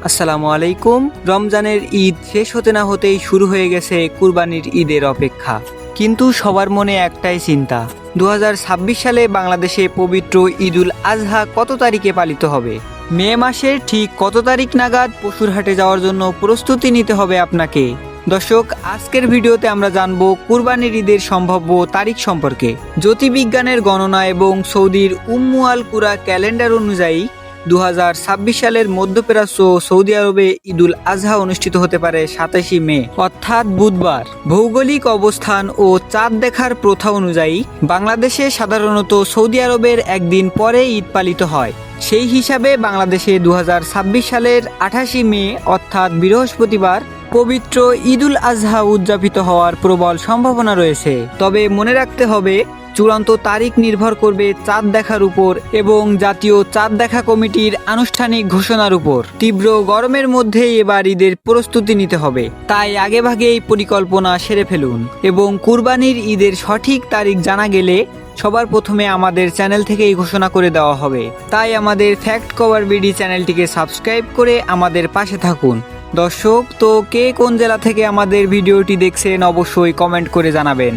আসসালামু আলাইকুম। রমজানের ঈদ শেষ হতে না হতেই শুরু হয়ে গেছে কুরবানির ঈদের অপেক্ষা। কিন্তু সবার মনে একটাই চিন্তা, 2026 সালে বাংলাদেশে পবিত্র ঈদুল আজহা কত তারিখে পালিত হবে? মে মাসের ঠিক কত তারিখ নাগাদ পশুর হাটে যাওয়ার জন্য প্রস্তুতি নিতে হবে আপনাকে? দর্শক, আজকের ভিডিওতে আমরা জানব কুরবানির ঈদের সম্ভাব্য তারিখ সম্পর্কে। জ্যোতির্বিজ্ঞানের গণনা এবং সৌদির উম্মু আল কুরা ক্যালেন্ডার অনুযায়ী 2026 সালের মধ্যপ্রাচ্য সৌদি আরবে ঈদুল আজহা অনুষ্ঠিত হতে পারে 27 মে অর্থাৎ বুধবার। ভৌগোলিক অবস্থান ও চাঁদ দেখার প্রথা অনুযায়ী বাংলাদেশে সাধারণত সৌদি আরবের একদিন পরে ঈদ পালিত হয়। সেই হিসাবে বাংলাদেশে 2026 সালের 28 মে অর্থাৎ বৃহস্পতিবার পবিত্র ঈদুল আজহা উদযাপিত হওয়ার প্রবল সম্ভাবনা রয়েছে। তবে মনে রাখতে হবে, চূড়ান্ত তারিখ নির্ভর করবে চাঁদ দেখার উপর এবং জাতীয় চাঁদ দেখা কমিটির আনুষ্ঠানিক ঘোষণার উপর। তীব্র গরমের মধ্যেই এবার ঈদের প্রস্তুতি নিতে হবে, তাই আগেভাগেই পরিকল্পনা সেরে ফেলুন এবং কুরবানির ঈদের সঠিক তারিখ জানা গেলে সবার প্রথমে আমাদের চ্যানেল থেকেই ঘোষণা করে দেওয়া হবে। তাই আমাদের ফ্যাক্ট কভার বিডি চ্যানেলটিকে সাবস্ক্রাইব করে আমাদের পাশে থাকুন। দর্শক, তো কে কোন জেলা থেকে আমাদের ভিডিওটি দেখছেন অবশ্যই কমেন্ট করে জানাবেন।